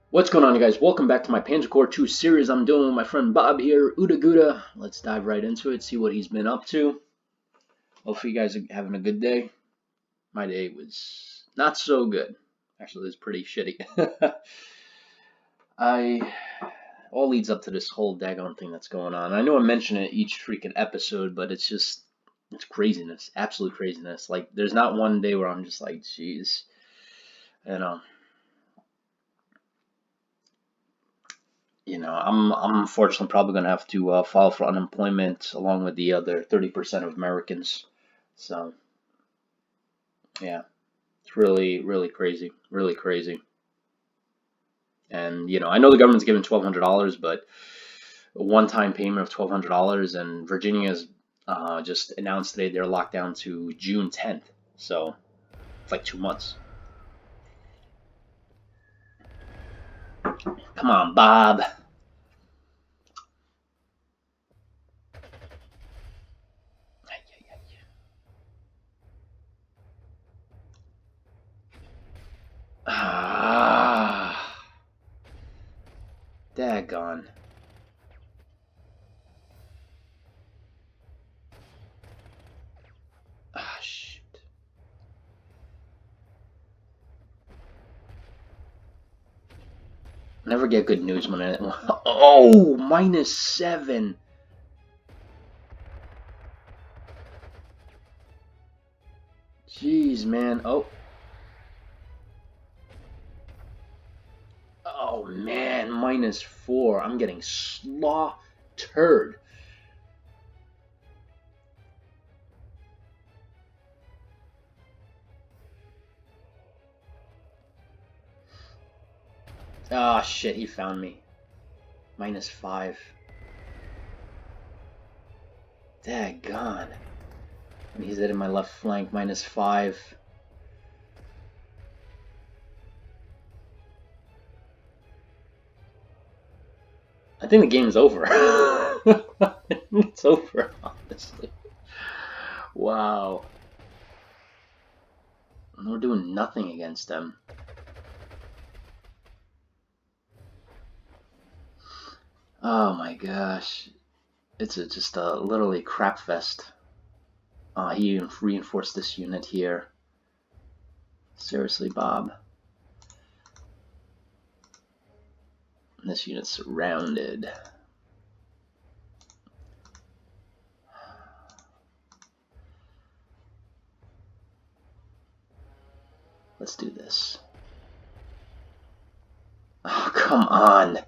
What's going on, you guys? Welcome back to my Panzer Corps 2 series I'm doing with my friend Bob here, Uda Guda. Let's dive right into it, see what he's been up to. Hopefully you guys are having a good day. My day was not so good. Actually, it was pretty shitty. I all leads up to this whole daggone thing that's going on. I know I mention it each freaking episode, but it's craziness, absolute craziness. Like there's not one day where I'm just like, jeez, you know. I'm unfortunately probably gonna have to file for unemployment along with the other 30% of Americans. So yeah, it's really, really crazy, really crazy. And I know the government's giving $1,200, but a one-time payment of $1,200, and Virginia's just announced today they're locked down to June 10th. So it's like 2 months. Come on, Bob. Ah, daggone. Ah, shoot. Never get good news when it. Oh, -7. Jeez, man. Oh man, -4. I'm getting slaughtered. Ah, shit, he found me. -5. Daggone. And he's in my left flank, -5. I think the game's over. It's over, honestly. Wow. We're doing nothing against them. Oh my gosh. It's just a literally crap fest. He even reinforced this unit here. Seriously, Bob. This unit's surrounded. Let's do this. Oh, come on.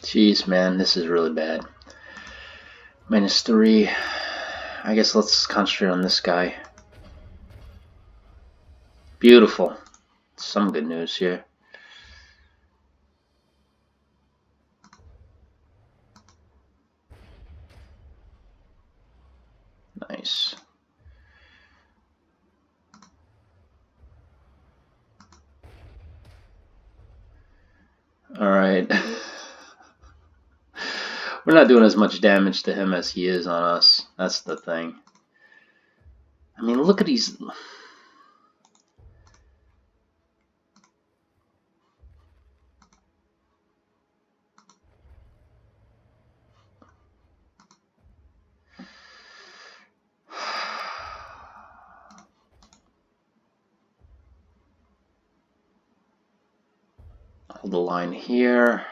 Jeez, man, this is really bad. -3. I guess let's concentrate on this guy. Beautiful. Some good news here. Nice. Alright. We're not doing as much damage to him as he is on us. That's the thing. I mean, look at these. Hold the line here.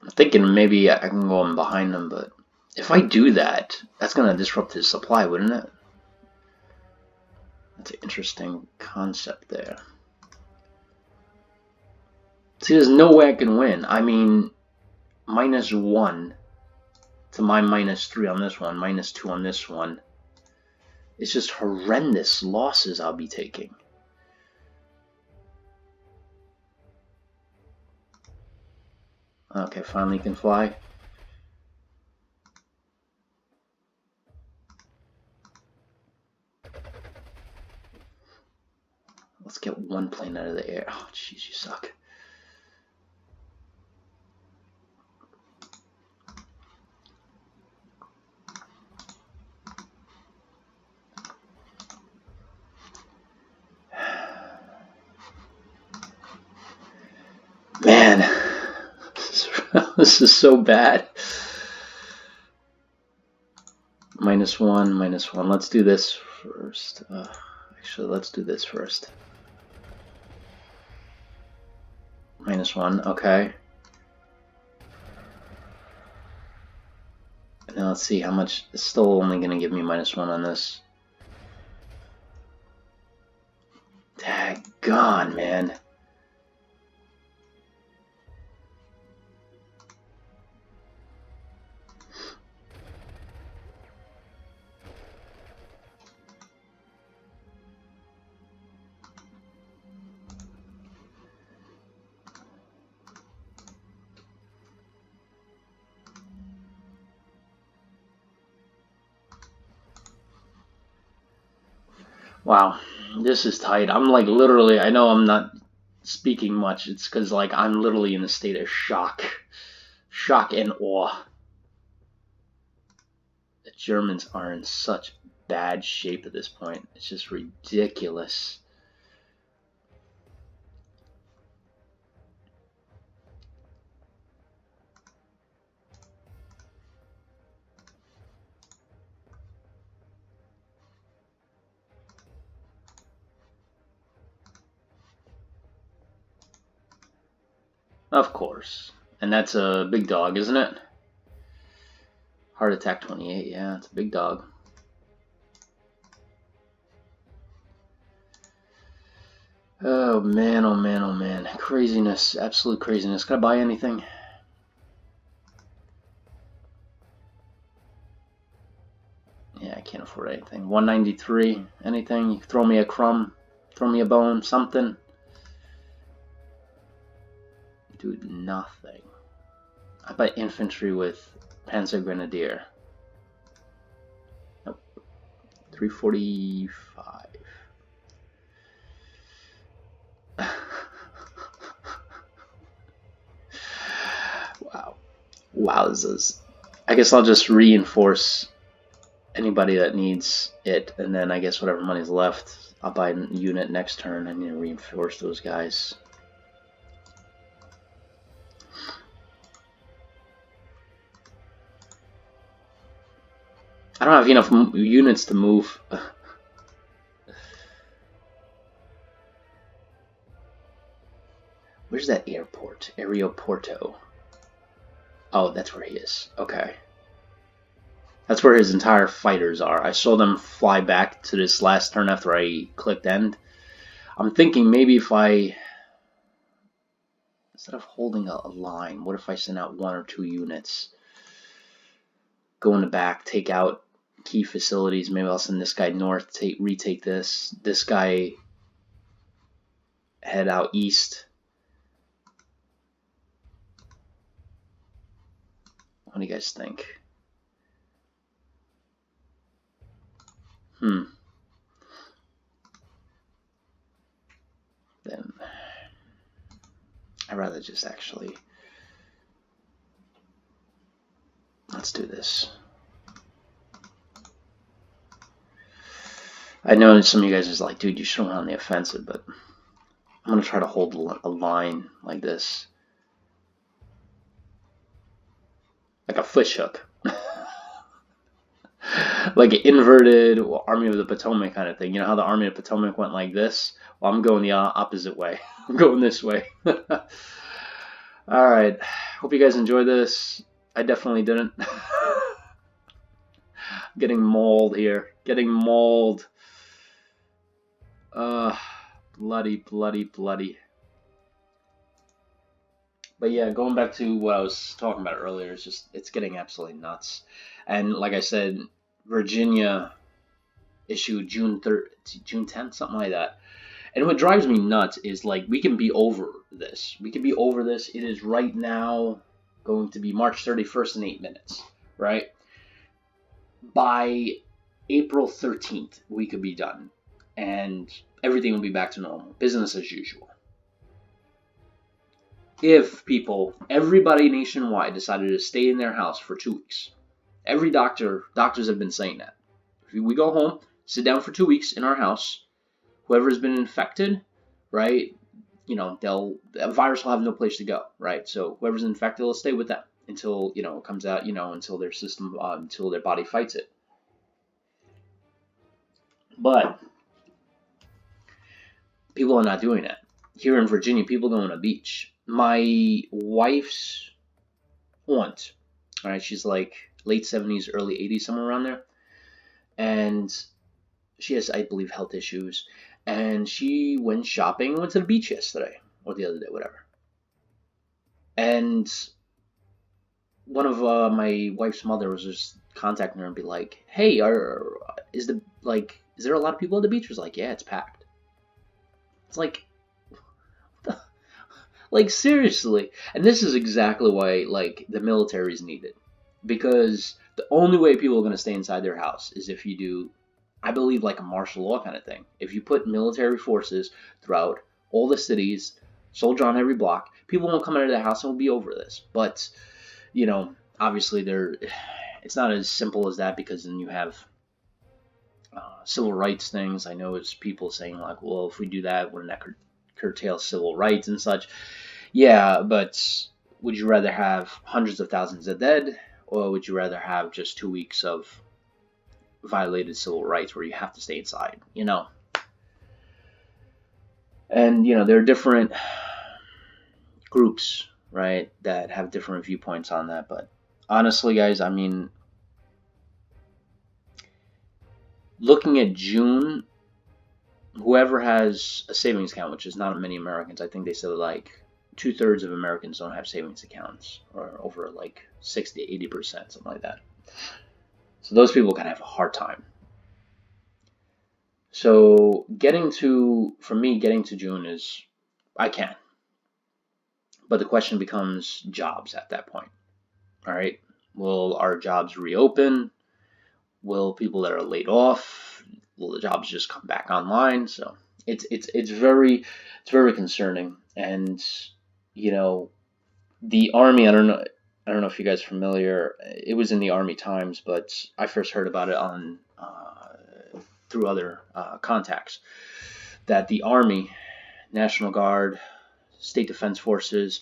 I'm thinking maybe I can go in behind him, but if I do that, that's going to disrupt his supply, wouldn't it? That's an interesting concept there. See, there's no way I can win. I mean, -1 to my -3 on this one, -2 on this one. It's just horrendous losses I'll be taking. Okay, finally can fly. plane out of the air. Oh, jeez, you suck. Man, this is so bad. -1, -1. Let's do this first. Actually, let's do this first. -1, okay. And then let's see how much. It's still only going to give me -1 on this. Daggone, man. Wow, this is tight. I'm like literally, I know I'm not speaking much. It's because like I'm literally in a state of shock. Shock and awe. The Germans are in such bad shape at this point. It's just ridiculous. Of course. And that's a big dog, isn't it? Heart attack 28, yeah, it's a big dog. Oh man, oh man, oh man. Craziness, absolute craziness. Can I buy anything? Yeah, I can't afford anything. 193, anything? You throw me a crumb, throw me a bone, something. Dude, nothing. I buy infantry with Panzer Grenadier. Nope. 345. Wow. Wowzers. I guess I'll just reinforce anybody that needs it, and then I guess whatever money's left, I'll buy a unit next turn. I need to reinforce those guys. I don't have enough units to move. Where's that airport? Aeroporto. Oh, that's where he is. Okay. That's where his entire fighters are. I saw them fly back to this last turn after I clicked end. I'm thinking maybe if I, instead of holding a line, what if I send out 1 or 2 units? Go in the back, take out key facilities. Maybe I'll send this guy north, retake this. This guy head out east. What do you guys think? Then I'd rather just actually, let's do this. I know some of you guys is like, dude, you should run on the offensive, but I'm going to try to hold a line like this. Like a fish hook. Like an inverted Army of the Potomac kind of thing. You know how the Army of the Potomac went like this? Well, I'm going the opposite way. I'm going this way. Alright. Hope you guys enjoyed this. I definitely didn't. Getting mauled here. Getting mauled. Bloody, bloody, bloody. But yeah, going back to what I was talking about earlier, it's getting absolutely nuts. And like I said, Virginia issued June 10th, something like that. And what drives me nuts is like we can be over this. We can be over this. It is right now going to be March 31st in 8 minutes, right? By April 13th, we could be done. And everything will be back to normal, business as usual. If everybody nationwide decided to stay in their house for 2 weeks, doctors have been saying that. If we go home, sit down for 2 weeks in our house, whoever has been infected, right, the virus will have no place to go, right? So whoever's infected will stay with them until, it comes out, until their system, until their body fights it. But people are not doing that. Here in Virginia, people go on a beach. My wife's aunt, all right, she's like late 70s, early 80s, somewhere around there. And she has, I believe, health issues. And she went shopping, went to the beach yesterday, or the other day, whatever. And one of my wife's mother was just contacting her and be like, hey, is there a lot of people at the beach? She was like, yeah, it's packed. It's like, like, seriously. And this is exactly why, like, the military is needed. Because the only way people are going to stay inside their house is if you do, I believe, like a martial law kind of thing. If you put military forces throughout all the cities, soldier on every block, people won't come out of their house and will be over this. But, obviously it's not as simple as that, because then you have civil rights things. I know it's people saying like, well, if we do that, wouldn't that curtail civil rights and such? Yeah, but would you rather have hundreds of thousands of dead, or would you rather have just 2 weeks of violated civil rights where you have to stay inside, And, there are different groups, right, that have different viewpoints on that. But honestly, guys, I mean, looking at June, whoever has a savings account, which is not many Americans, I think they said like 2/3 of Americans don't have savings accounts, or over like 60 to 80%, something like that. So those people can have a hard time. So getting to June is, I can. But the question becomes jobs at that point. All right. Will our jobs reopen? Will people that are laid off, will the jobs just come back online? So it's very concerning. And the Army, I don't know if you guys are familiar. It was in the Army Times, but I first heard about it on through other contacts, that the Army, National Guard, State Defense Forces,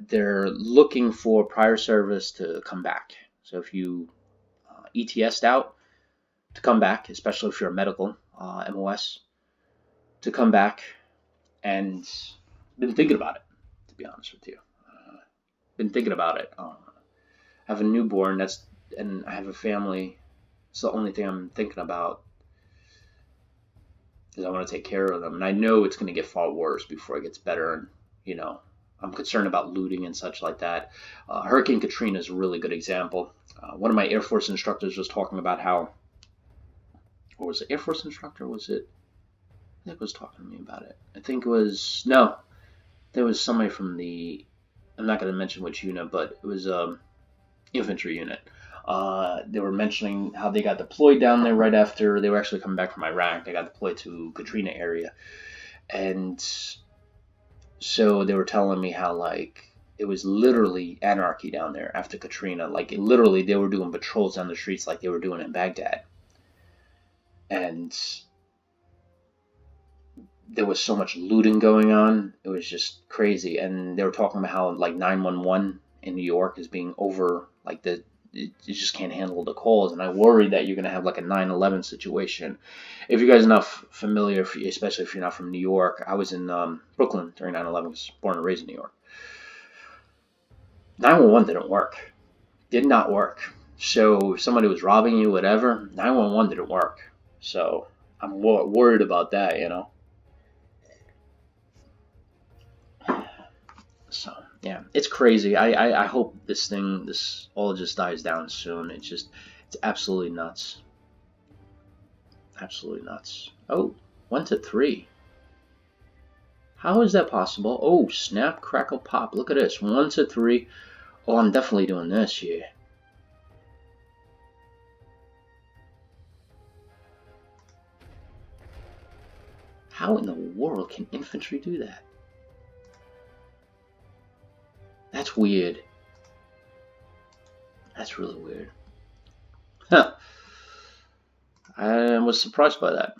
they're looking for prior service to come back. So if you ETS'd out, to come back, especially if you're a medical MOS, to come back. And been thinking about it, to be honest with you. Been thinking about it. I have a newborn, and I have a family. It's the only thing I'm thinking about, because I want to take care of them. And I know it's going to get far worse before it gets better. And, I'm concerned about looting and such like that. Hurricane Katrina is a really good example. One of my Air Force instructors was talking about how, or was it Air Force instructor? Was it? I think it was talking to me about it. I think it was, no, there was somebody from the, I'm not going to mention which unit, but it was infantry unit. They were mentioning how they got deployed down there right after they were actually coming back from Iraq. They got deployed to Katrina area. And so they were telling me how, like, it was literally anarchy down there after Katrina. Like, literally, they were doing patrols down the streets like they were doing in Baghdad. And there was so much looting going on. It was just crazy. And they were talking about how, like, 911 in New York is being over, like, it just can't handle the calls. And I worry that you're going to have like a 9/11 situation. If you guys are not familiar, especially if you're not from New York, I was in Brooklyn during 9/11. I was born and raised in New York. 911 didn't work. Did not work. So if somebody was robbing you, whatever, 911 didn't work. So I'm worried about that, So yeah, it's crazy. I hope this all just dies down soon. It's absolutely nuts. Absolutely nuts. Oh, 1-3. How is that possible? Oh, snap, crackle, pop. Look at this. 1-3. Oh, I'm definitely doing this here. How in the world can infantry do that? That's weird. That's really weird. Huh. I was surprised by that.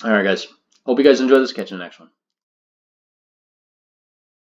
Alright, guys. Hope you guys enjoyed this. Catch you in the next one.